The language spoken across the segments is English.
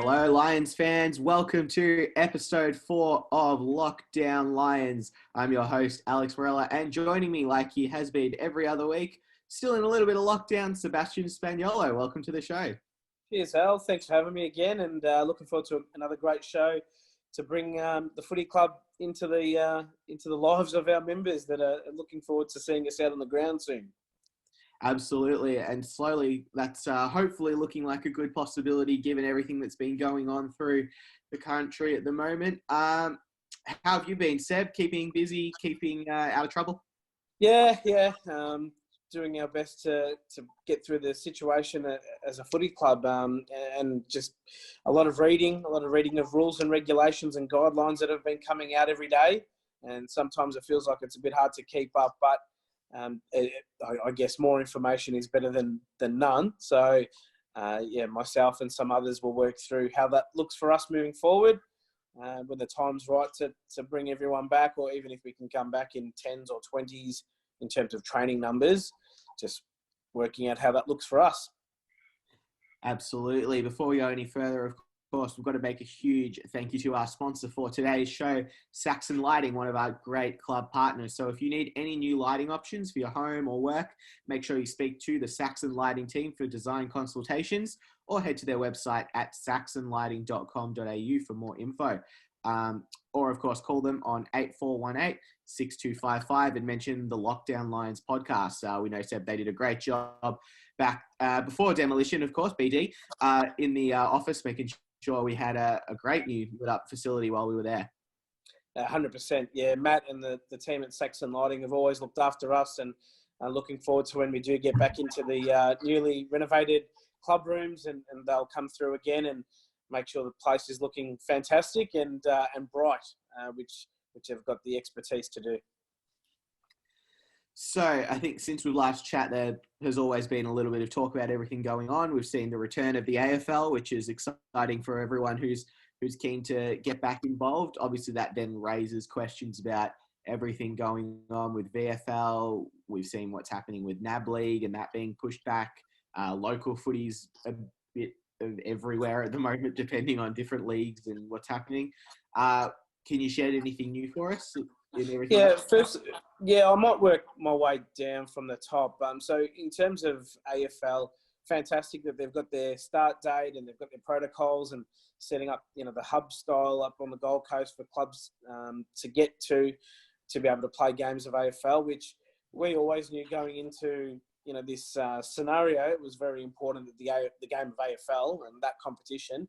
Hello, Lions fans. Welcome to episode 4 of Lockdown Lions. I'm your host, Alex Morella, and joining me, like he has been every other week, still in a little bit of lockdown, Sebastian Spaniolo. Welcome to the show. Cheers, Al. Thanks for having me again, and looking forward to another great show to bring the footy club into the lives of our members that are looking forward to seeing us out on the ground soon. Absolutely, and slowly that's hopefully looking like a good possibility given everything that's been going on through the country at the moment. How have you been, Seb? Keeping busy, keeping out of trouble? Yeah. Doing our best to get through the situation as a footy club, and just a lot of reading of rules and regulations and guidelines that have been coming out every day. And sometimes it feels like it's a bit hard to keep up, but I guess more information is better than none. So, myself and some others will work through how that looks for us moving forward when the time's right to bring everyone back, or even if we can come back in 10s or 20s in terms of training numbers, just working out how that looks for us. Absolutely. Before we go any further, of course, we've got to make a huge thank you to our sponsor for today's show, Saxon Lighting, one of our great club partners. So if you need any new lighting options for your home or work, make sure you speak to the Saxon Lighting team for design consultations, or head to their website at saxonlighting.com.au for more info. Or, of course, call them on 8418-6255 and mention the Lockdown Lions podcast. We know, Seb, they did a great job back before demolition, of course, BD, in the office, making sure we had a great new lit-up facility while we were there. 100%. Yeah, Matt and the team at Saxon Lighting have always looked after us, and looking forward to when we do get back into the newly renovated club rooms, and they'll come through again and make sure the place is looking fantastic and bright, which have got the expertise to do. So I think since we last chat, there has always been a little bit of talk about everything going on. We've seen the return of the AFL, which is exciting for everyone who's keen to get back involved. Obviously, that then raises questions about everything going on with VFL. We've seen what's happening with NAB League and that being pushed back. Local footy's a bit of everywhere at the moment, depending on different leagues and what's happening. Can you share anything new for us in everything? I might work my way down from the top. So in terms of AFL, fantastic that they've got their start date and they've got their protocols and setting up, the hub style up on the Gold Coast for clubs to get to be able to play games of AFL, which we always knew going into this scenario. It was very important that the game of AFL and that competition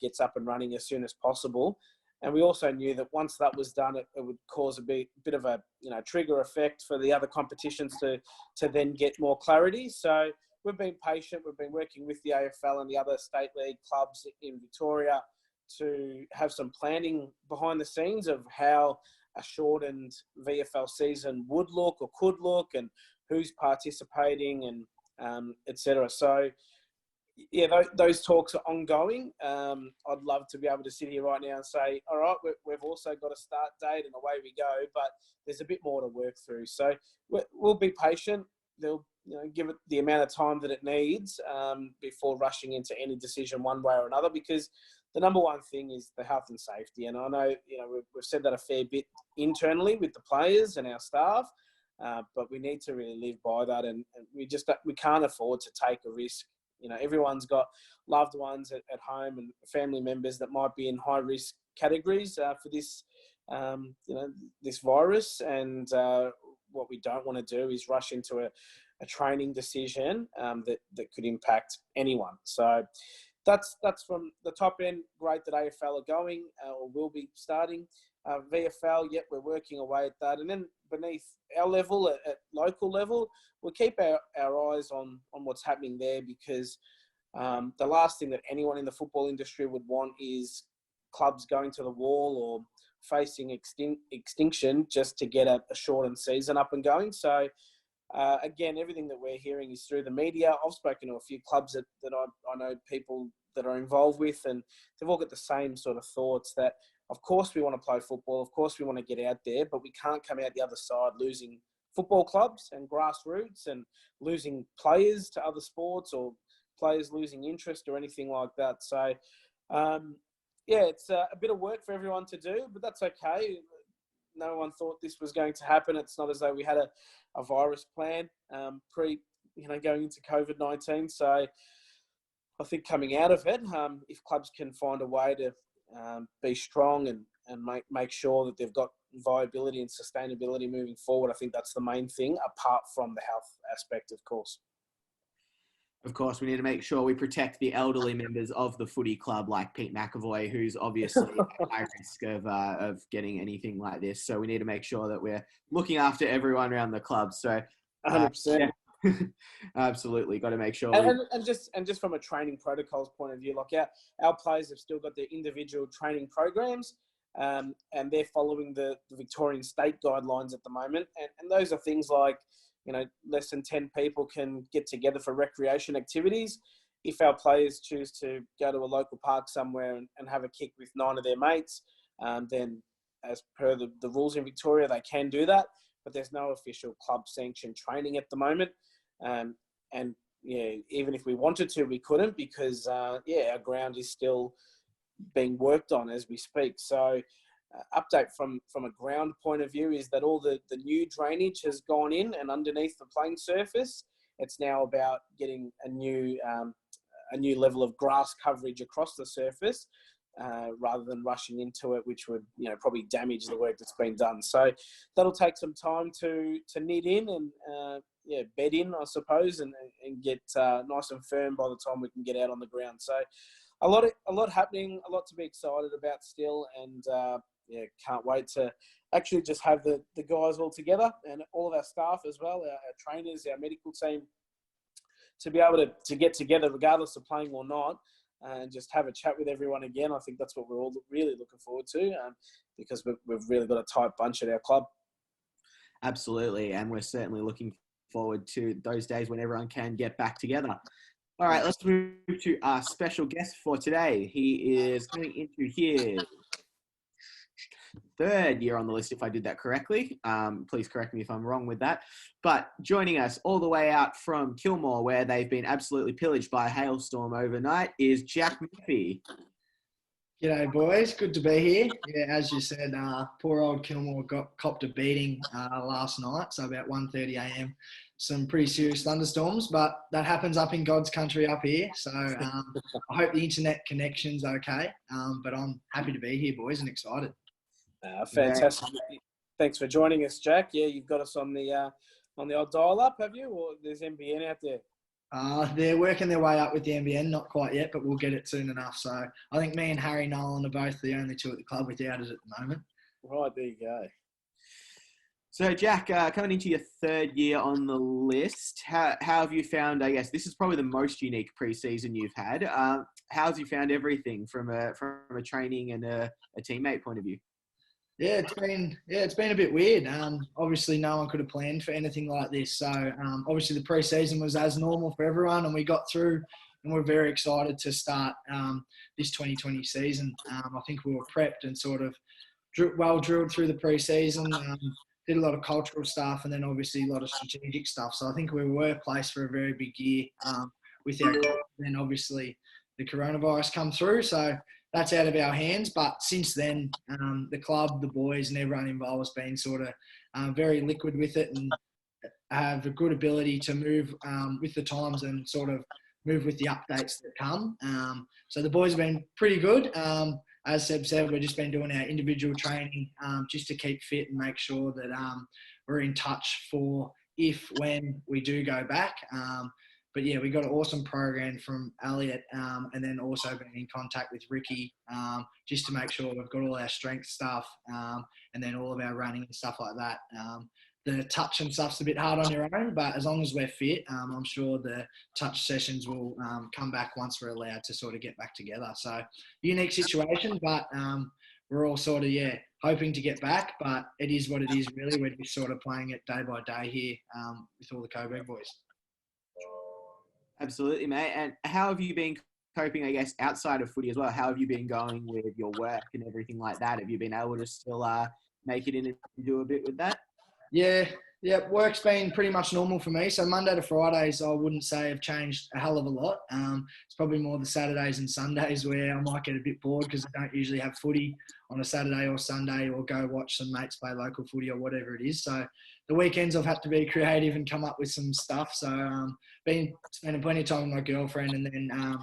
gets up and running as soon as possible. And we also knew that once that was done, it would cause a bit of a trigger effect for the other competitions to then get more clarity. So we've been patient. We've been working with the AFL and the other state league clubs in Victoria to have some planning behind the scenes of how a shortened VFL season would look or could look, and who's participating, and etc. So, yeah, those talks are ongoing. I'd love to be able to sit here right now and say, all right, we've also got a start date and away we go, but there's a bit more to work through. So we'll be patient. They'll give it the amount of time that it needs before rushing into any decision one way or another, because the number one thing is the health and safety. And I know, we've said that a fair bit internally with the players and our staff, but we need to really live by that, and we can't afford to take a risk. Everyone's got loved ones at home and family members that might be in high risk categories for this, this virus. And what we don't want to do is rush into a training decision that could impact anyone. So that's from the top end. Great that AFL are going or will be starting. VFL, yep, we're working away at that. And then beneath our level, at local level, we'll keep our eyes on what's happening there, because the last thing that anyone in the football industry would want is clubs going to the wall or facing extinction just to get a shortened season up and going. So, again, everything that we're hearing is through the media. I've spoken to a few clubs that I know people that are involved with, and they've all got the same sort of thoughts that, of course, we want to play football. Of course, we want to get out there, but we can't come out the other side losing football clubs and grassroots and losing players to other sports, or players losing interest or anything like that. So Yeah, it's a bit of work for everyone to do, but that's okay. No one thought this was going to happen. It's not as though we had a virus plan going into COVID-19. So I think coming out of it, if clubs can find a way to be strong and make sure that they've got viability and sustainability moving forward, I think that's the main thing, apart from the health aspect, of course. Of course, we need to make sure we protect the elderly members of the footy club, like Pete McAvoy, who's obviously at high risk of getting anything like this. So we need to make sure that we're looking after everyone around the club. So, 100%. Yeah. Absolutely, got to make sure. And just from a training protocols point of view, like our players have still got their individual training programs, and they're following the Victorian state guidelines at the moment. And those are things like, less than 10 people can get together for recreation activities. If our players choose to go to a local park somewhere and have a kick with 9 of their mates, then as per the rules in Victoria, they can do that. But there's no official club sanctioned training at the moment. And even if we wanted to, we couldn't because, our ground is still being worked on as we speak. So update from a ground point of view is that all the new drainage has gone in and underneath the playing surface. It's now about getting a new level of grass coverage across the surface rather than rushing into it, which would probably damage the work that's been done. So that'll take some time to knit in and bed in, I suppose, and get nice and firm by the time we can get out on the ground. So a lot happening, a lot to be excited about still, and can't wait to actually just have the guys all together and all of our staff as well, our trainers, our medical team, to be able to get together regardless of playing or not and just have a chat with everyone again. I think that's what we're all really looking forward to because we've really got a tight bunch at our club. Absolutely, and we're certainly looking forward to those days when everyone can get back together. All right, let's move to our special guest for today. He is coming into his 3rd year on the list, if I did that correctly. Please correct me if I'm wrong with that. But joining us all the way out from Kilmore, where they've been absolutely pillaged by a hailstorm overnight, is Jack Murphy. G'day, boys. Good to be here. Yeah, as you said, poor old Kilmore copped a beating last night, so about 1:30 a.m. Some pretty serious thunderstorms, but that happens up in God's country up here. So I hope the internet connection's okay. But I'm happy to be here, boys, and excited. Fantastic. Yeah. Thanks for joining us, Jack. Yeah, you've got us on the odd dial-up, have you? Or there's NBN out there? They're working their way up with the NBN, not quite yet, but we'll get it soon enough. So I think me and Harry Nolan are both the only 2 at the club without it at the moment. Right, there you go. So, Jack, coming into your 3rd year on the list, how have you found, I guess, this is probably the most unique preseason you've had. How have you found everything from a training and a teammate point of view? Yeah, it's been a bit weird. Obviously, no one could have planned for anything like this. So, obviously, the preseason was as normal for everyone, and we got through, and we're very excited to start this 2020 season. I think we were prepped and sort of well drilled through the preseason. Did a lot of cultural stuff, and then obviously a lot of strategic stuff. So I think we were placed for a very big year with our group. Then obviously the coronavirus come through, so that's out of our hands. But since then, the club, the boys, and everyone involved has been sort of very liquid with it and have a good ability to move with the times and sort of move with the updates that come. So the boys have been pretty good. As Seb said, we've just been doing our individual training just to keep fit and make sure that we're in touch for when we do go back. But yeah, we got an awesome program from Elliot and then also been in contact with Ricky just to make sure we've got all our strength stuff and then all of our running and stuff like that. The touch and stuff's a bit hard on your own, but as long as we're fit, I'm sure the touch sessions will come back once we're allowed to sort of get back together. So unique situation, but we're all sort of, hoping to get back, but it is what it is really. We're just sort of playing it day by day here with all the Coburg boys. Absolutely, mate. And how have you been coping, I guess, outside of footy as well? How have you been going with your work and everything like that? Have you been able to still make it in and do a bit with that? Yeah, Yeah, work's been pretty much normal for me. So Monday to Fridays, I wouldn't say have changed a hell of a lot. It's probably more the Saturdays and Sundays where I might get a bit bored because I don't usually have footy on a Saturday or Sunday, or go watch some mates play local footy or whatever it is. So the weekends I've had to be creative and come up with some stuff. So been spending plenty of time with my girlfriend, and then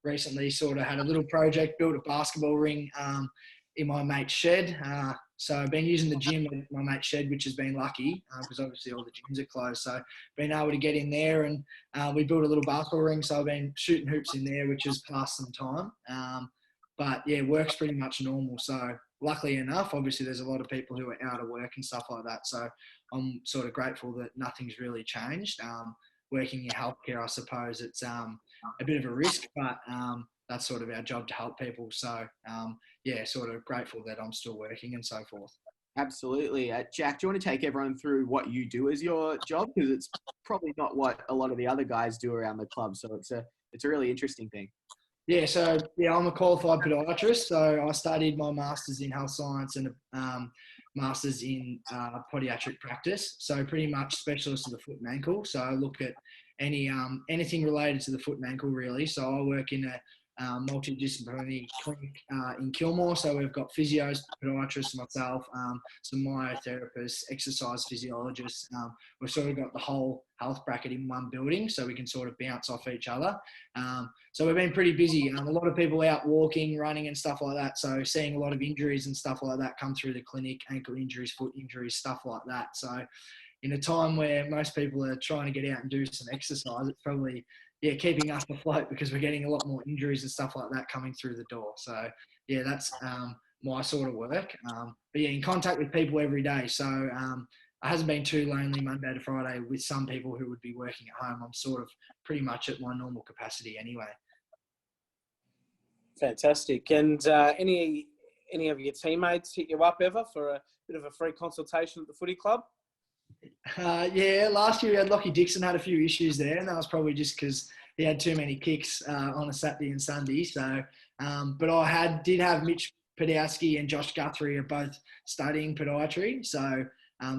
recently sort of had a little project, built a basketball ring in my mate's shed. So I've been using the gym at my mate's shed, which has been lucky because obviously all the gyms are closed. So been able to get in there, and we built a little basketball ring. So I've been shooting hoops in there, which has passed some time. But yeah, work's pretty much normal. So luckily enough, obviously there's a lot of people who are out of work and stuff like that. So I'm sort of grateful that nothing's really changed. Working in healthcare, I suppose it's a bit of a risk, but that's sort of our job to help people. So yeah, sort of grateful that I'm still working and so forth. Absolutely. Jack, do you want to take everyone through what you do as your job? Because it's probably not what a lot of the other guys do around the club. So it's a really interesting thing. Yeah, so yeah, I'm a qualified podiatrist. So I studied my master's in health science and master's in podiatric practice. So pretty much specialist of the foot and ankle. So I look at anything related to the foot and ankle really. So I work in a multidisciplinary clinic in Kilmore. So we've got physios, podiatrists, myself, some myotherapists, exercise physiologists. We've sort of got the whole health bracket in one building, so we can sort of bounce off each other. So we've been pretty busy. A lot of people out walking, running and stuff like that. So seeing a lot of injuries and stuff like that come through the clinic, ankle injuries, foot injuries, stuff like that. So in a time where most people are trying to get out and do some exercise, it's probably keeping us afloat because we're getting a lot more injuries and stuff like that coming through the door. So yeah, that's my sort of work. But yeah, in contact with people every day. So it hasn't been too lonely Monday to Friday with some people who would be working at home. I'm sort of pretty much at my normal capacity anyway. Fantastic. And any of your teammates hit you up ever for a bit of a free consultation at the footy club? Yeah, last year we had Lockie Dixon had a few issues there, and that was probably just because he had too many kicks on a Saturday and Sunday. So, but I did have Mitch Podowski and Josh Guthrie are both studying podiatry, so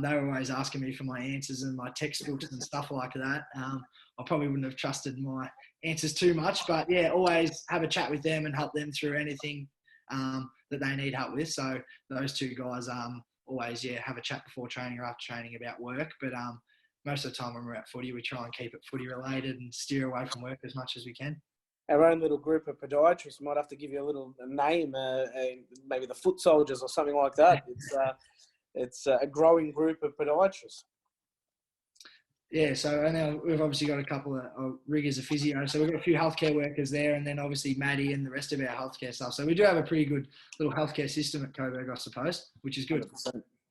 they were always asking me for my answers and my textbooks and stuff like that. I probably wouldn't have trusted my answers too much, but yeah, always have a chat with them and help them through anything that they need help with. So those two guys always have a chat before training or after training about work. But most of the time when we're at footy, we try and keep it footy related and steer away from work as much as we can. Our own little group of podiatrists might have to give you a little name, maybe the Foot Soldiers or something like that. It's a growing group of podiatrists. Yeah, so and then we've obviously got a couple of riggers of physio. So we've got a few healthcare workers there, and then obviously Maddie and the rest of our healthcare stuff. So we do have a pretty good little healthcare system at Coburg, I suppose, which is good.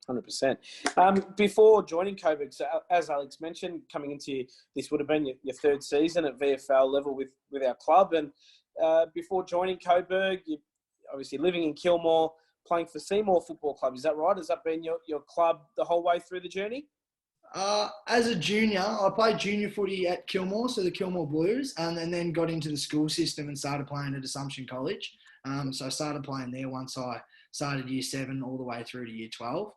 100%. Before joining Coburg, so as Alex mentioned, coming into this would have been your third season at VFL level with our club. And before joining Coburg, you obviously living in Kilmore, playing for Seymour Football Club. Is that right? Has that been your club the whole way through the journey? As a junior, I played junior footy at Kilmore, so the Kilmore Blues, and then got into the school system and started playing at Assumption College. So I started playing there once I started year 7 all the way through to year 12.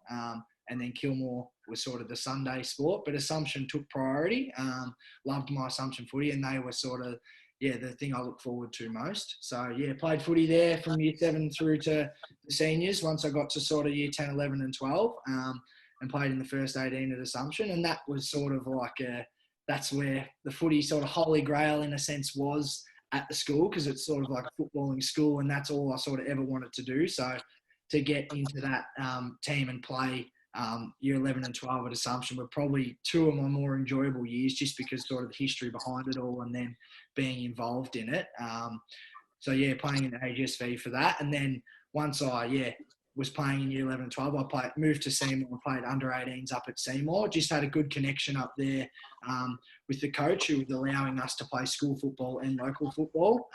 And then Kilmore was sort of the Sunday sport, but Assumption took priority. Loved my Assumption footy, and they were sort of, the thing I look forward to most. So, played footy there from year 7 through to the seniors once I got to sort of year 10, 11 and 12. And played in the first 18 at Assumption. And that was sort of like that's where the footy sort of holy grail in a sense was at the school, because it's sort of like a footballing school, and that's all I sort of ever wanted to do. So to get into that team and play year 11 and 12 at Assumption were probably two of my more enjoyable years, just because sort of the history behind it all and then being involved in it. So playing in the ASSV for that. And then once I, was playing in year 11 and 12. I moved to Seymour and played under 18s up at Seymour. Just had a good connection up there with the coach, who was allowing us to play school football and local football,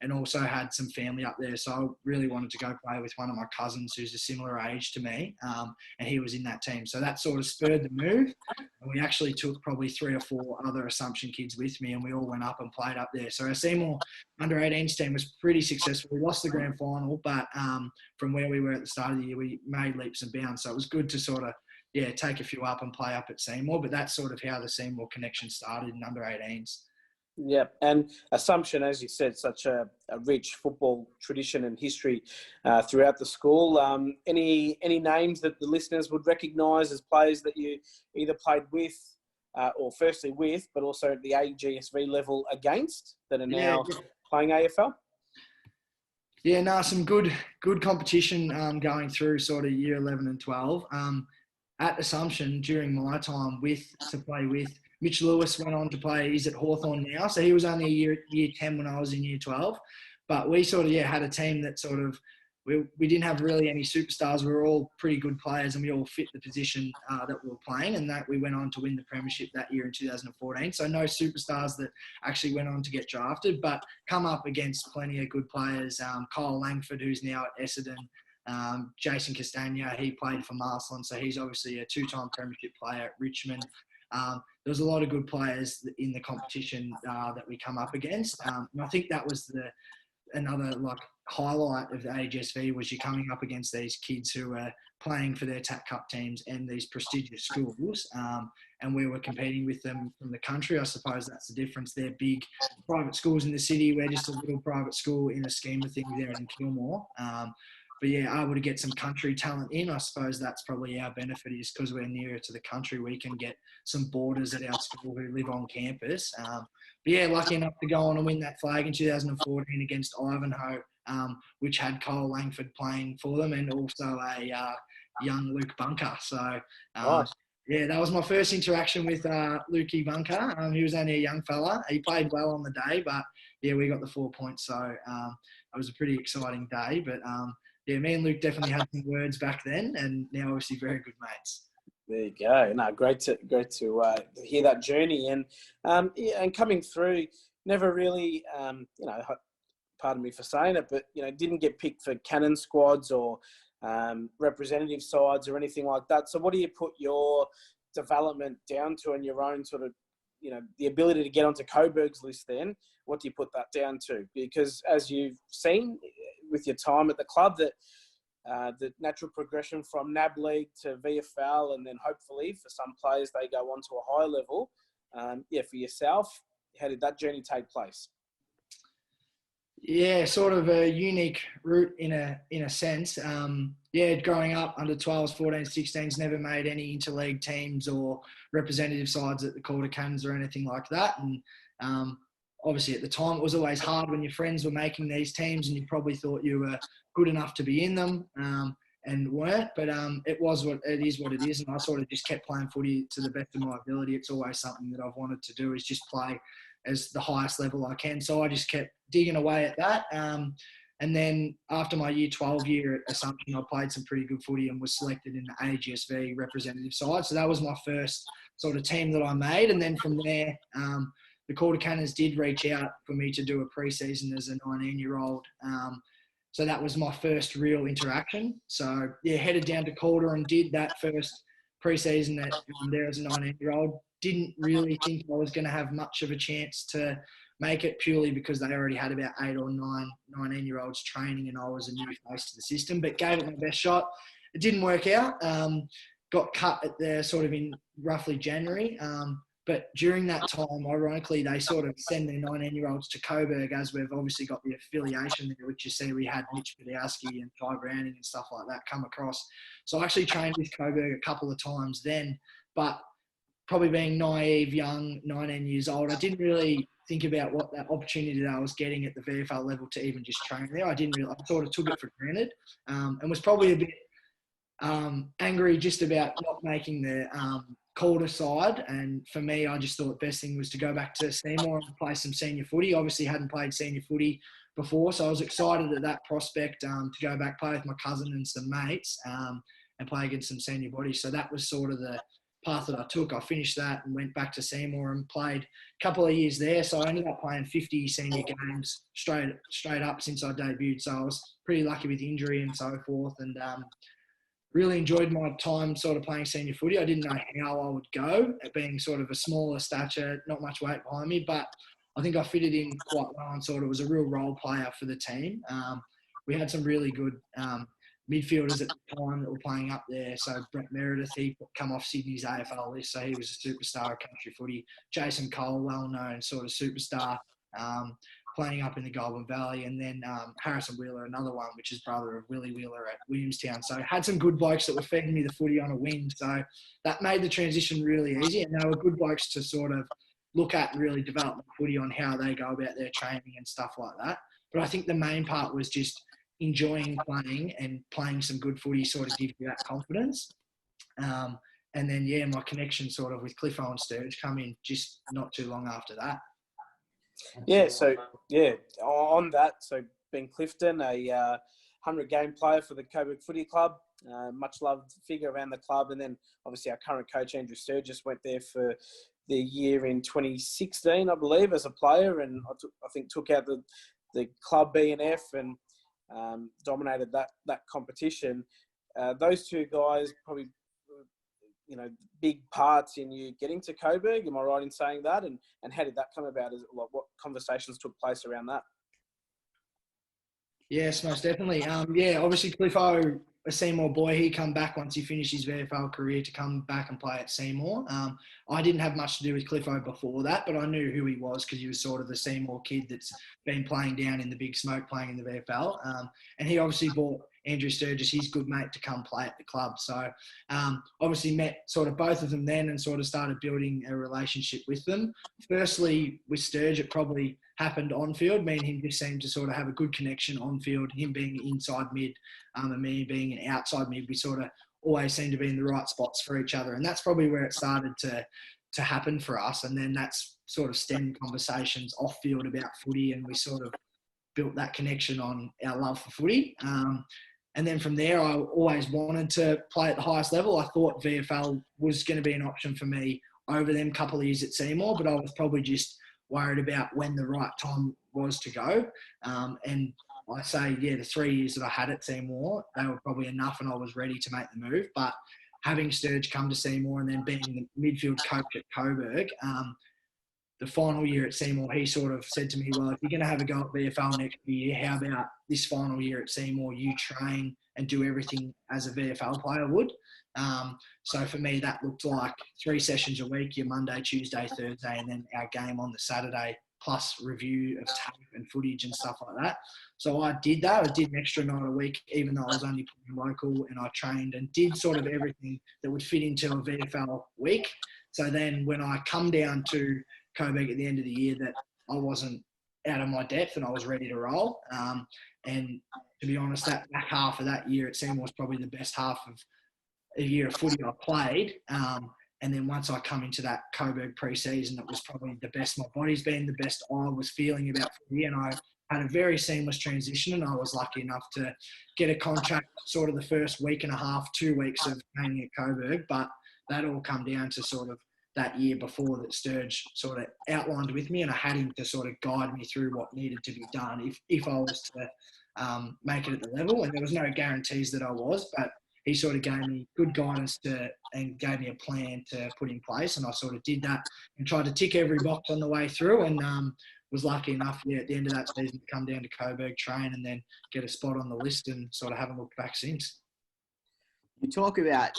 and also had some family up there. So I really wanted to go play with one of my cousins who's a similar age to me, and he was in that team. So that sort of spurred the move. And we actually took probably 3 or 4 other Assumption kids with me, and we all went up and played up there. So our Seymour under 18s team was pretty successful. We lost the grand final, but from where we were at the start of the year, we made leaps and bounds. So it was good to sort of take a few up and play up at Seymour. But that's sort of how the Seymour connection started in under 18s. Yeah, and Assumption, as you said, such a rich football tradition and history throughout the school. Any names that the listeners would recognise as players that you either played with, or firstly with, but also at the AGSV level against, that are now playing AFL? Yeah, no, some good competition going through sort of year 11 and 12. At Assumption, during my time to play with, Mitch Lewis went on to play, he's at Hawthorn now, so he was only year 10 when I was in year 12. But we sort of, had a team that sort of, we didn't have really any superstars. We were all pretty good players and we all fit the position that we were playing, and that we went on to win the premiership that year in 2014. So no superstars that actually went on to get drafted, but come up against plenty of good players. Kyle Langford, who's now at Essendon, Jason Castagna, he played for Marsland, so he's obviously a two-time premiership player at Richmond. There was a lot of good players in the competition that we come up against. And I think that was another highlight of the AGSV was you're coming up against these kids who are playing for their TAC Cup teams and these prestigious schools. And we were competing with them from the country. I suppose that's the difference. They're big private schools in the city. We're just a little private school in a scheme of things there in Kilmore. But able to get some country talent in, I suppose that's probably our benefit, is because we're nearer to the country, we can get some boarders at our school who live on campus. Lucky enough to go on and win that flag in 2014 against Ivanhoe, which had Kyle Langford playing for them and also a young Luke Bunker. So, nice. That was my first interaction with Lukey Bunker. He was only a young fella. He played well on the day, but, we got the 4 points. So it was a pretty exciting day. But, me and Luke definitely had some words back then, and now obviously very good mates. There you go. No, great to hear that journey, and coming through. Never really, pardon me for saying it, but didn't get picked for Cannon squads or representative sides or anything like that. So, what do you put your development down to, and your own sort of, the ability to get onto Coburg's list? Then, what do you put that down to? Because as you've seen with your time at the club, that the natural progression from NAB League to VFL, and then hopefully for some players they go on to a high level. For yourself, how did that journey take place? Yeah, sort of a unique route in a sense. Growing up under 12s, 14s, 16s, never made any interleague teams or representative sides at the Calder Cannons or anything like that. And obviously at the time it was always hard when your friends were making these teams and you probably thought you were good enough to be in them and weren't. But it is what it is. And I sort of just kept playing footy to the best of my ability. It's always something that I've wanted to do, is just play as the highest level I can. So I just kept digging away at that. And then after my year 12 year at Assumption, I played some pretty good footy and was selected in the AGSV representative side. So that was my first sort of team that I made. And then from there, the Calder Cannons did reach out for me to do a pre-season as a 19-year-old. So that was my first real interaction. So, headed down to Calder and did that first pre-season there as a 19-year-old. Didn't really think I was going to have much of a chance to make it, purely because they already had about 8 or 9 19-year-olds training and I was a new face to the system, but gave it my best shot. It didn't work out. Got cut at the sort of in roughly January. But during that time, ironically, they sort of send their 19-year-olds to Coburg, as we've obviously got the affiliation there, which you see we had Mitch Podowski and Ty Browning and stuff like that come across. So I actually trained with Coburg a couple of times then, but probably being naive, young, 19 years old, I didn't really think about what that opportunity that I was getting at the VFL level to even just train there. I sort of took it for granted and was probably a bit angry just about not making the Calder side. And for me, I just thought the best thing was to go back to Seymour and play some senior footy. Obviously hadn't played senior footy before, so I was excited at that prospect to go back, play with my cousin and some mates and play against some senior bodies. So that was sort of the path that I took. I finished that and went back to Seymour and played a couple of years there. So I ended up playing 50 senior games straight up since I debuted. So I was pretty lucky with injury and so forth, and really enjoyed my time sort of playing senior footy. I didn't know how I would go, at being sort of a smaller stature, not much weight behind me, but I think I fitted in quite well and sort of was a real role player for the team. We had some really good midfielders at the time that were playing up there. So Brett Meredith, he come off Sydney's AFL list, so he was a superstar of country footy. Jason Cole, well-known sort of superstar, playing up in the Goulburn Valley. And then Harrison Wheeler, another one, which is brother of Willie Wheeler at Williamstown. So had some good blokes that were feeding me the footy on a wing. So that made the transition really easy. And they were good blokes to sort of look at and really develop the footy on how they go about their training and stuff like that. But I think the main part was just enjoying playing and playing some good footy sort of gives you that confidence. And then, yeah, my connection sort of with Cliffo and Sturge come in just not too long after that. Yeah, so, yeah, on that, so Ben Clifton, a 100-game player for the Coburg Footy Club, much loved figure around the club. And then, obviously, our current coach, Andrew Sturgis, went there for the year in 2016, I believe, as a player. And I think took out the club B&F and dominated that competition. Those two guys probably, big parts in you getting to Coburg. Am I right in saying that? And how did that come about? What conversations took place around that? Yes, most definitely. Obviously Cliffo, a Seymour boy, he come back once he finished his VFL career to come back and play at Seymour. I didn't have much to do with Cliffo before that, but I knew who he was because he was sort of the Seymour kid that's been playing down in the big smoke, playing in the VFL. And he obviously brought Andrew Sturgis, his good mate, to come play at the club. So obviously met sort of both of them then and sort of started building a relationship with them. Firstly, with Sturge, it probably happened on field. Me and him just seemed to sort of have a good connection on field, him being inside mid and me being an outside mid. We sort of always seemed to be in the right spots for each other. And that's probably where it started to happen for us. And then that's sort of stemmed conversations off field about footy, and we sort of built that connection on our love for footy. And then from there, I always wanted to play at the highest level. I thought VFL was going to be an option for me over them couple of years at Seymour, but I was probably just worried about when the right time was to go. And I say, the 3 years that I had at Seymour, they were probably enough and I was ready to make the move. But having Sturge come to Seymour and then being the midfield coach at Coburg, the final year at Seymour, he sort of said to me, well, if you're going to have a go at VFL next year, how about this final year at Seymour, you train and do everything as a VFL player would? So for me, that looked like 3 sessions a week, your Monday, Tuesday, Thursday, and then our game on the Saturday, plus review of tape and footage and stuff like that. So I did that. I did an extra night a week, even though I was only playing local, and I trained and did sort of everything that would fit into a VFL week. So then when I come down to Coburg at the end of the year, that I wasn't out of my depth and I was ready to roll. And to be honest, that back half of that year at Seymour was probably the best half of a year of footy I played. And then once I come into that Coburg pre-season, it was probably the best my body's been, the best I was feeling about footy. And I had a very seamless transition, and I was lucky enough to get a contract sort of the first week and a half, 2 weeks of training at Coburg. But that all come down to sort of that year before that Sturge sort of outlined with me, and I had him to sort of guide me through what needed to be done if I was to make it at the level. And there was no guarantees that I was, but he sort of gave me good guidance and gave me a plan to put in place. And I sort of did that and tried to tick every box on the way through, and was lucky enough, at the end of that season to come down to Coburg, train, and then get a spot on the list, and sort of haven't looked back since. You talk about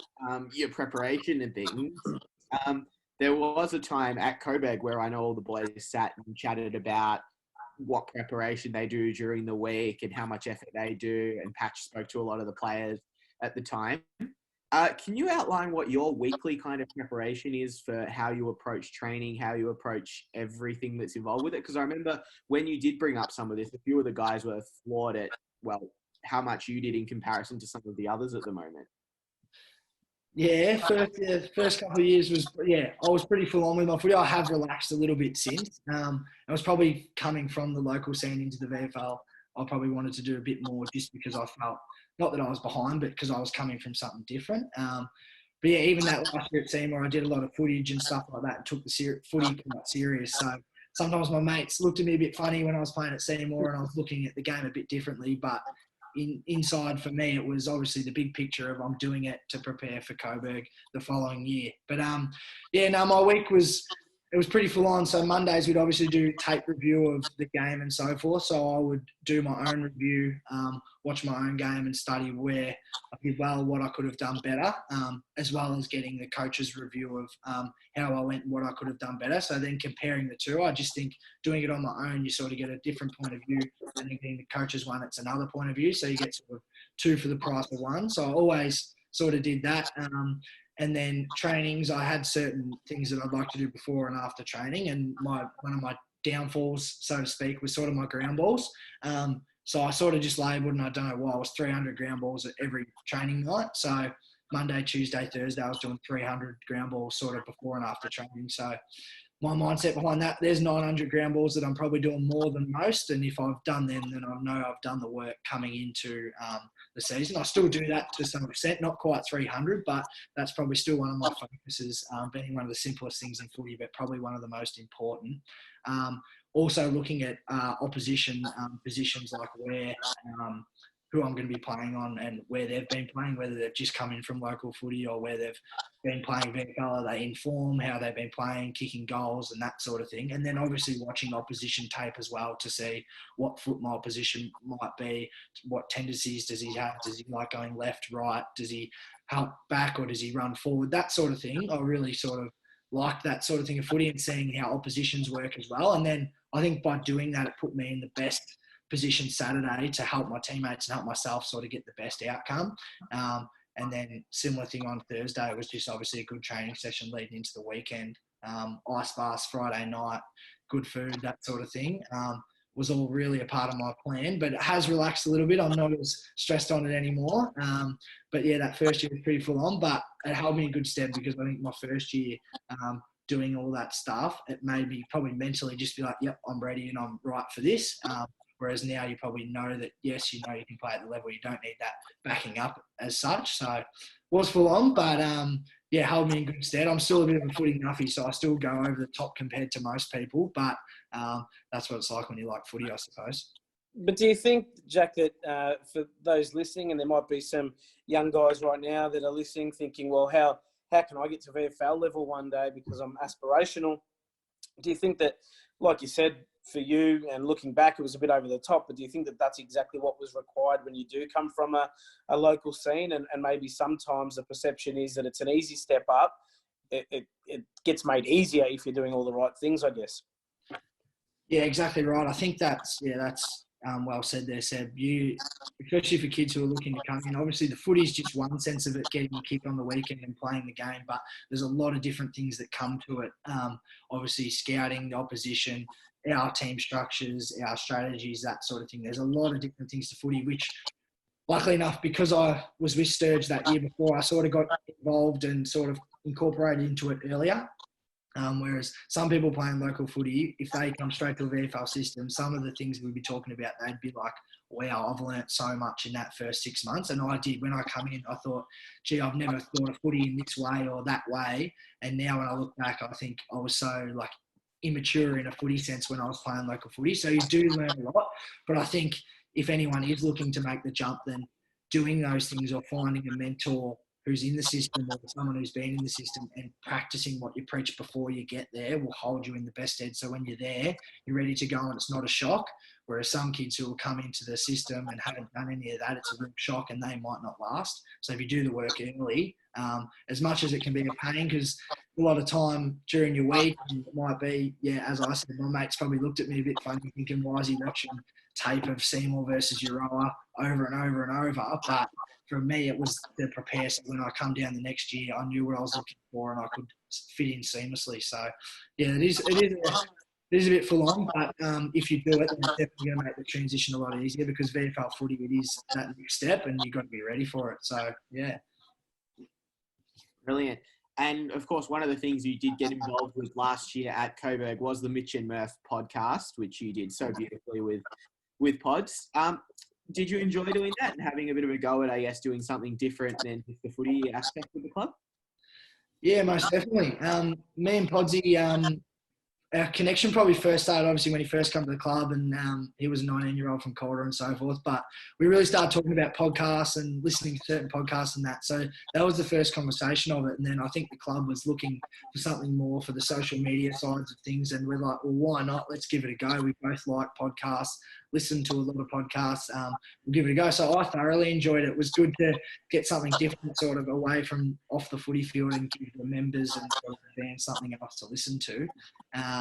your preparation and things. There was a time at Coburg where I know all the boys sat and chatted about what preparation they do during the week and how much effort they do, and Patch spoke to a lot of the players at the time. Can you outline what your weekly kind of preparation is for how you approach training, how you approach everything that's involved with it? Because I remember when you did bring up some of this, a few of the guys were floored at, how much you did in comparison to some of the others at the moment. Yeah, first couple of years was, I was pretty full on with my footy. I have relaxed a little bit since. I was probably coming from the local scene into the VFL. I probably wanted to do a bit more just because I felt, not that I was behind, but because I was coming from something different. But even that last year at Seymour, I did a lot of footage and stuff like that and took the footy quite serious. So sometimes my mates looked at me a bit funny when I was playing at Seymour and I was looking at the game a bit differently, but inside for me, it was obviously the big picture of I'm doing it to prepare for Coburg the following year. But my week was it was pretty full on. So Mondays we'd obviously do tape review of the game and so forth. So I would do my own review, watch my own game and study where I did well, what I could have done better, as well as getting the coach's review of how I went and what I could have done better. So then comparing the two, I just think doing it on my own, you sort of get a different point of view, and then getting the coach's one, it's another point of view. So you get sort of two for the price of one. So I always sort of did that. And then trainings, I had certain things that I'd like to do before and after training. And one of my downfalls, so to speak, was sort of my ground balls. So I sort of just labelled, and I don't know why, I was 300 ground balls at every training night. So Monday, Tuesday, Thursday, I was doing 300 ground balls sort of before and after training. So my mindset behind that, there's 900 ground balls that I'm probably doing more than most. And if I've done them, then I know I've done the work coming into the season. I still do that to some extent, not quite 300, but that's probably still one of my focuses, being one of the simplest things in footy, but probably one of the most important. Also looking at opposition positions, like who I'm going to be playing on and where they've been playing, whether they've just come in from local footy or where they've been playing VFL, are they in form, how they've been playing, kicking goals and that sort of thing. And then obviously watching opposition tape as well to see what foot my opposition might be, what tendencies does he have, does he like going left, right, does he help back or does he run forward, that sort of thing. I really sort of like that sort of thing of footy and seeing how oppositions work as well. And then I think by doing that, it put me in the best position Saturday to help my teammates and help myself sort of get the best outcome. And then similar thing on Thursday, it was just obviously a good training session leading into the weekend. Ice baths Friday night, good food, that sort of thing. Was all really a part of my plan, but it has relaxed a little bit. I'm not as stressed on it anymore. But yeah, that first year was pretty full on, but it held me in good stead because I think my first year, doing all that stuff, it made me probably mentally just be like, yep, I'm ready and I'm right for this. Whereas now you probably know that, yes, you know you can play at the level. You don't need that backing up as such. So it was full on, but yeah, held me in good stead. I'm still a bit of a footy nuffy, so I still go over the top compared to most people. But that's what it's like when you like footy, I suppose. But do you think, Jack, that for those listening, and there might be some young guys right now that are listening thinking, well, how can I get to VFL level one day because I'm aspirational? Do you think that, like you said, for you and looking back, it was a bit over the top, but do you think that that's exactly what was required when you do come from a local scene and maybe sometimes the perception is that it's an easy step up? It gets made easier if you're doing all the right things, I guess. Yeah, exactly right. I think that's well said there, Seb. Especially for kids who are looking to come in, obviously the footy is just one sense of it, getting a kick on the weekend and playing the game, but there's a lot of different things that come to it. Obviously scouting the opposition, our team structures, our strategies, that sort of thing. There's a lot of different things to footy, which luckily enough, because I was with Sturge that year before, I sort of got involved and sort of incorporated into it earlier. Whereas some people playing local footy, if they come straight to a VFL system, some of the things we'd be talking about, they'd be like, wow, I've learnt so much in that first 6 months. And I did. When I come in, I thought, gee, I've never thought of footy in this way or that way. And now when I look back, I think I was so like immature in a footy sense when I was playing local footy. So you do learn a lot. But I think if anyone is looking to make the jump, then doing those things or finding a mentor who's in the system or someone who's been in the system and practicing what you preach before you get there will hold you in the best stead. So when you're there, you're ready to go and it's not a shock. Whereas some kids who will come into the system and haven't done any of that, it's a real shock and they might not last. So if you do the work early, as much as it can be a pain, because a lot of time during your week, it might be, yeah, as I said, my mates probably looked at me a bit funny thinking, why is he watching tape of Seymour versus Euroa over and over and over? But for me, it was to prepare so when I come down the next year, I knew what I was looking for and I could fit in seamlessly. So, yeah, it is a bit full on, but if you do it, then it's definitely going to make the transition a lot easier because VFL footy, it is that next step and you've got to be ready for it. So, yeah. Brilliant. And, of course, one of the things you did get involved with last year at Coburg was the Mitch and Murph podcast, which you did so beautifully with pods. Did you enjoy doing that and having a bit of a go at, I guess, doing something different than just the footy aspect of the club? Yeah, most definitely. Me and Podsy, our connection probably first started obviously when he first came to the club, and he was a 19-year-old from Calder and so forth. But we really started talking about podcasts and listening to certain podcasts and that. So that was the first conversation of it. And then I think the club was looking for something more for the social media sides of things. And we're like, well, why not? Let's give it a go. We both like podcasts, listen to a lot of podcasts. We'll give it a go. So I thoroughly enjoyed it. It was good to get something different sort of away from off the footy field and give the members and sort of the fans something else to listen to.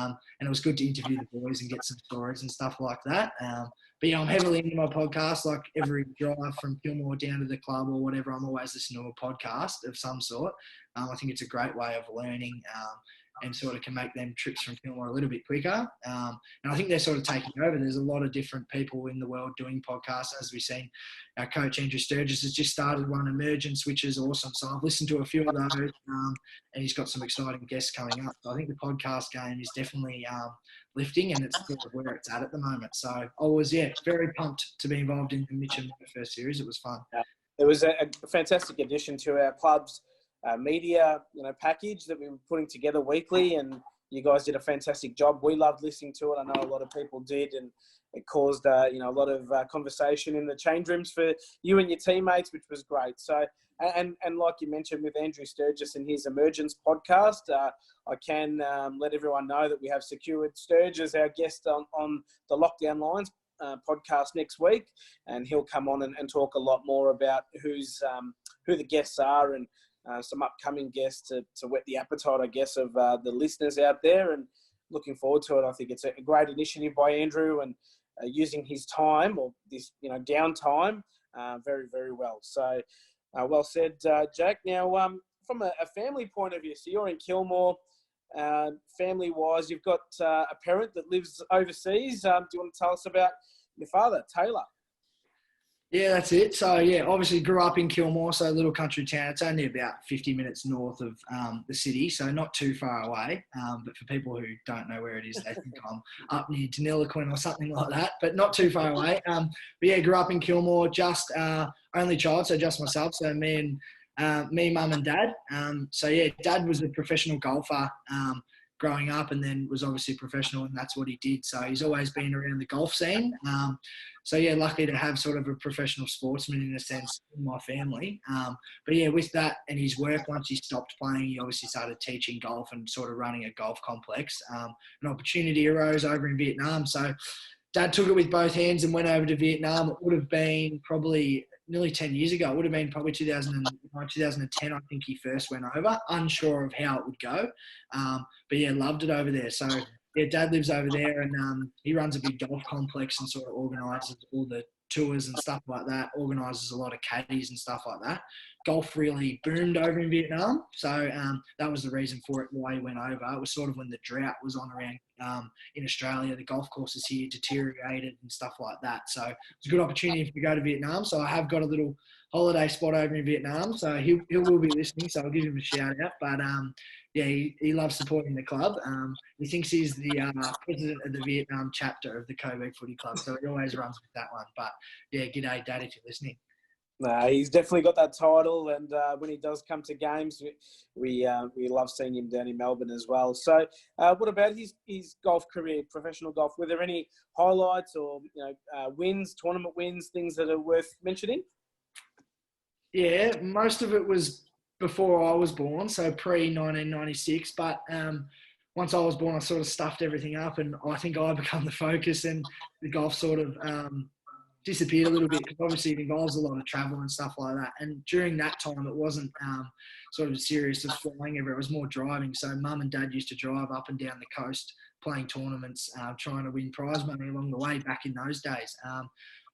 And it was good to interview the boys and get some stories and stuff like that. But yeah, I'm heavily into my podcast. Like every drive from Kilmore down to the club or whatever, I'm always listening to a podcast of some sort. I think it's a great way of learning and sort of can make them trips from Kilmore a little bit quicker. And I think they're sort of taking over. There's a lot of different people in the world doing podcasts. As we've seen, our coach Andrew Sturgis has just started one, Emergence, which is awesome. So I've listened to a few of those, and he's got some exciting guests coming up. So I think the podcast game is definitely lifting, and it's sort of where it's at the moment. So I was, very pumped to be involved in the Mitcham first series. It was fun. It was a fantastic addition to our club's media, package that we were putting together weekly, and you guys did a fantastic job. We loved listening to it. I know a lot of people did, and it caused a lot of conversation in the change rooms for you and your teammates, which was great. So, and like you mentioned with Andrew Sturgis and his Emergence podcast, I can let everyone know that we have secured Sturgis, our guest on the Lockdown Lines podcast next week, and he'll come on and talk a lot more about who the guests are and some upcoming guests to whet the appetite, I guess, of the listeners out there, and looking forward to it. I think it's a great initiative by Andrew, and using his time or this, downtime very, very well. So well said, Jack. Now, from a family point of view, so you're in Kilmore, family-wise, you've got a parent that lives overseas. Do you want to tell us about your father, Taylor? Yeah, that's it. So, obviously grew up in Kilmore, so a little country town. It's only about 50 minutes north of the city, so not too far away. But for people who don't know where it is, they think I'm up near Deniliquin or something like that, but not too far away. Grew up in Kilmore, just only child, so just myself. So me, mum and dad. Dad was a professional golfer growing up, and then was obviously professional, and that's what he did. So he's always been around the golf scene. Lucky to have sort of a professional sportsman in a sense in my family. With that and his work, once he stopped playing, he obviously started teaching golf and sort of running a golf complex. An opportunity arose over in Vietnam. So Dad took it with both hands and went over to Vietnam. It would have been probably nearly 10 years ago. It would have been probably 2009, 2010, I think he first went over. Unsure of how it would go. Loved it over there. So, Dad lives over there, and he runs a big golf complex and sort of organises all the tours and stuff like that, organises a lot of caddies and stuff like that. Golf really boomed over in Vietnam, so that was the reason for it, why he went over. It was sort of when the drought was on around in Australia. The golf courses here deteriorated and stuff like that. So it's a good opportunity to go to Vietnam. So I have got a little holiday spot over in Vietnam, so he will be listening, so I'll give him a shout out. But he loves supporting the club. He thinks he's the president of the Vietnam chapter of the Coburg Footy Club, so he always runs with that one. But g'day, Dad, if you're listening. No, he's definitely got that title, and when he does come to games, we love seeing him down in Melbourne as well. So, what about his golf career, professional golf? Were there any highlights or wins, tournament wins, things that are worth mentioning? Yeah, most of it was before I was born, so pre-1996. But once I was born, I sort of stuffed everything up, and I think I become the focus, and the golf sort of disappeared a little bit, because obviously it involves a lot of travel and stuff like that. And during that time, it wasn't sort of serious as flying everywhere. It was more driving. So Mum and Dad used to drive up and down the coast playing tournaments, trying to win prize money along the way back in those days.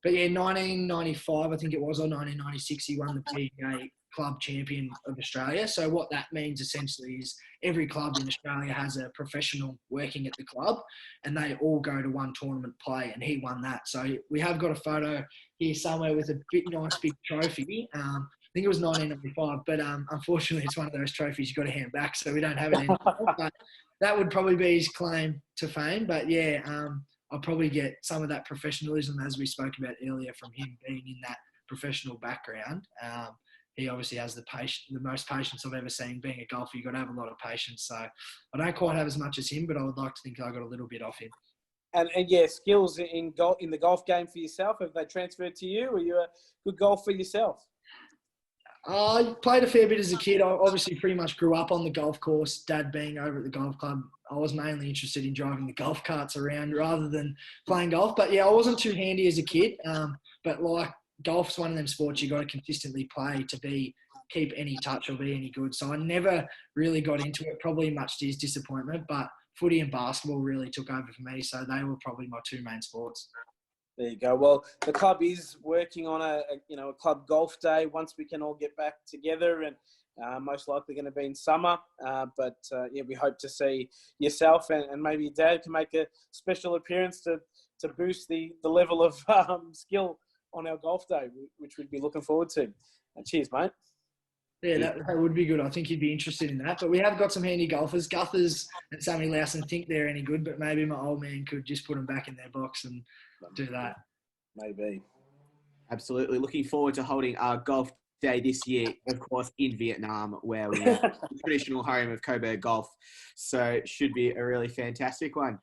1995, I think it was, or 1996, he won the PGA Club Champion of Australia. So what that means essentially is every club in Australia has a professional working at the club, and they all go to one tournament play, and he won that. So we have got a photo here somewhere with a nice big trophy. I think it was 1995, but unfortunately it's one of those trophies you've got to hand back, so we don't have it anymore. But that would probably be his claim to fame. But I'll probably get some of that professionalism, as we spoke about earlier, from him being in that professional background. he obviously has the most patience I've ever seen. Being a golfer, you've got to have a lot of patience. So I don't quite have as much as him, but I would like to think I got a little bit off him. And yeah, skills in the golf game for yourself, have they transferred to you? Are you a good golfer yourself? I played a fair bit as a kid. I obviously pretty much grew up on the golf course, Dad being over at the golf club. I was mainly interested in driving the golf carts around rather than playing golf. But yeah, I wasn't too handy as a kid. But like golf's one of them sports you got to consistently play to keep any touch or be any good. So I never really got into it, probably much to his disappointment. But footy and basketball really took over for me. So they were probably my two main sports. There you go. Well, the club is working on a club golf day once we can all get back together, and most likely going to be in summer. But we hope to see yourself and maybe Dad can make a special appearance to boost the level of skill on our golf day, which we'd be looking forward to. Cheers, mate. Yeah, that would be good. I think he'd be interested in that. But we have got some handy golfers. Guthers and Sammy Lowson think they're any good, but maybe my old man could just put them back in their box and do that. Maybe. Absolutely. Looking forward to holding our golf day this year, of course, in Vietnam, where we have the traditional home of Coburg golf. So it should be a really fantastic one.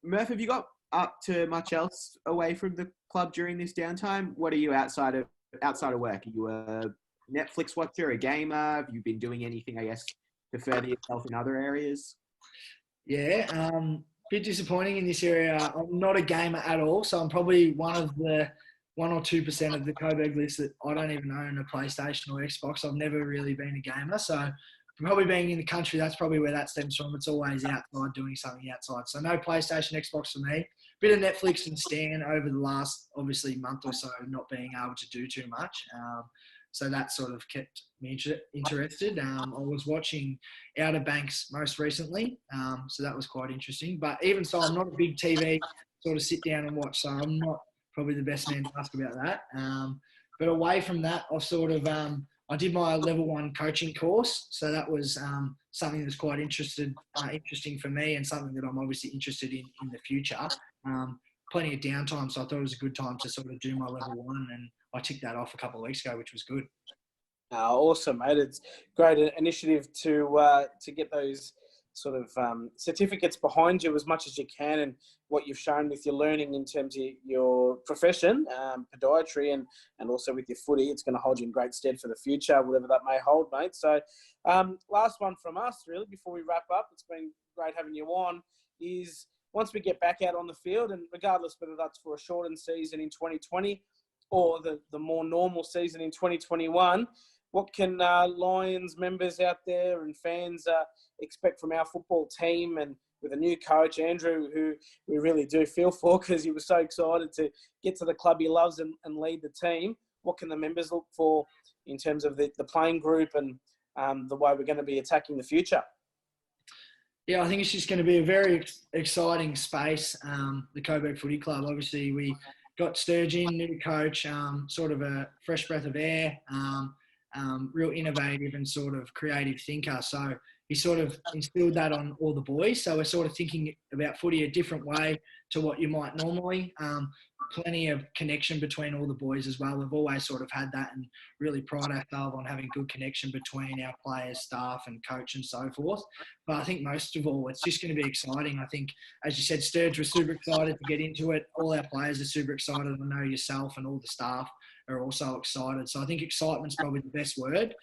Murph, have you got up to much else away from the club during this downtime? What are you outside of work? Are you a Netflix watcher, a gamer? Have you been doing anything, I guess, to further yourself in other areas? Yeah, bit disappointing in this area. I'm not a gamer at all, so I'm probably one of the 1 or 2% of the Coburg list that I don't even own a PlayStation or Xbox. I've never really been a gamer, so probably being in the country, that's probably where that stems from. It's always outside, doing something outside. So no PlayStation, Xbox for me. Bit of Netflix and Stan over the last, obviously, month or so, not being able to do too much. So that sort of kept me interested. I was watching Outer Banks most recently, so that was quite interesting. But even so, I'm not a big TV sort of sit down and watch, so I'm not probably the best man to ask about that. But away from that, I've sort of I did my level 1 coaching course, so that was something that's quite interesting for me, and something that I'm obviously interested in the future. Plenty of downtime, so I thought it was a good time to sort of do my level 1, and I ticked that off a couple of weeks ago, which was good. Awesome, mate. It's great initiative to get those sort of certificates behind you as much as you can, and what you've shown with your learning in terms of your profession, podiatry, and also with your footy. It's going to hold you in great stead for the future, whatever that may hold, mate. So last one from us, really, before we wrap up. It's been great having you on. Is once we get back out on the field, and regardless whether that's for a shortened season in 2020 or the more normal season in 2021, what can Lions members out there and fans expect from our football team, and with a new coach, Andrew, who we really do feel for because he was so excited to get to the club he loves and lead the team? What can the members look for in terms of the playing group and the way we're going to be attacking the future? Yeah, I think it's just going to be a very exciting space, the Coburg Footy Club. Obviously, we got Sturgeon, new coach, sort of a fresh breath of air, real innovative and sort of creative thinker. So he sort of instilled that on all the boys. So we're sort of thinking about footy a different way to what you might normally. Plenty of connection between all the boys as well. We've always sort of had that and really pride ourselves on having good connection between our players, staff and coach and so forth. But I think most of all, it's just going to be exciting. I think, as you said, Sturge was super excited to get into it. All our players are super excited. I know yourself and all the staff are also excited. So I think excitement's probably the best word.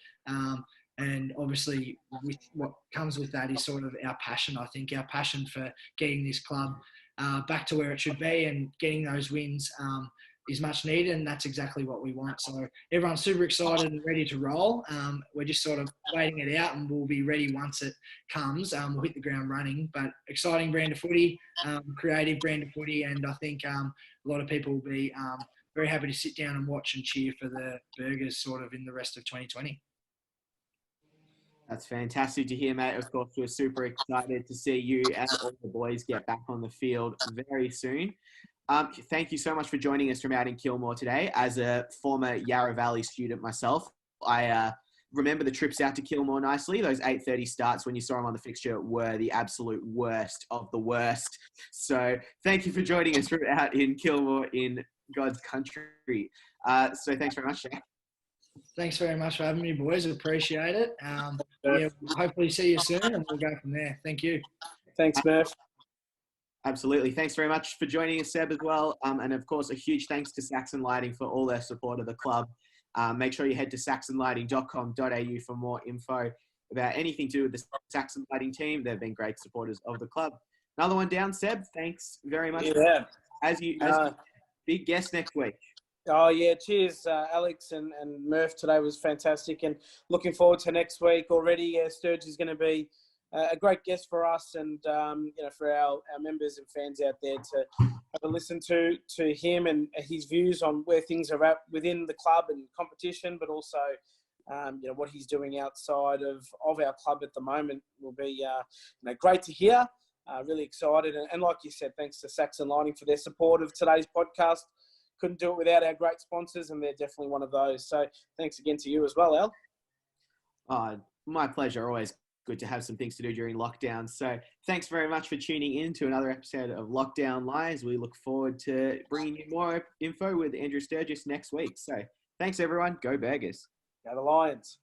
And obviously, with what comes with that is sort of our passion. I think our passion for getting this club back to where it should be and getting those wins is much needed, and that's exactly what we want. So everyone's super excited and ready to roll. We're just sort of waiting it out, and we'll be ready once it comes. We'll hit the ground running. But exciting brand of footy, creative brand of footy, and I think a lot of people will be very happy to sit down and watch and cheer for the Burgers sort of in the rest of 2020. That's fantastic to hear, mate. Of course, we're super excited to see you and all the boys get back on the field very soon. Thank you so much for joining us from out in Kilmore today. As a former Yarra Valley student myself, I remember the trips out to Kilmore nicely. Those 8:30 starts when you saw them on the fixture were the absolute worst of the worst. So thank you for joining us from out in Kilmore in God's country. So thanks very much, Jack. Thanks very much for having me, boys. Appreciate it. Yeah, hopefully see you soon, and we'll go from there. Thank you. Thanks, Murph. Absolutely. Thanks very much for joining us, Seb, as well. And of course, a huge thanks to Saxon Lighting for all their support of the club. Make sure you head to saxonlighting.com.au for more info about anything to do with the Saxon Lighting team. They've been great supporters of the club. Another one down, Seb. Thanks very much. Yeah. As you big guest next week. Oh, yeah. Cheers, Alex and Murph. Today was fantastic. And looking forward to next week already. Sturge is going to be a great guest for us and, for our members and fans out there to have a listen to him and his views on where things are at within the club and competition, but also, what he's doing outside of our club at the moment will be, great to hear. Really excited. And like you said, thanks to Saxon Lighting for their support of today's podcast. Couldn't do it without our great sponsors, and they're definitely one of those. So thanks again to you as well, Al. My pleasure. Always good to have some things to do during lockdown. So thanks very much for tuning in to another episode of Lockdown Lives. We look forward to bringing you more info with Andrew Sturgis next week. So thanks, everyone. Go Burgers. Go the Lions.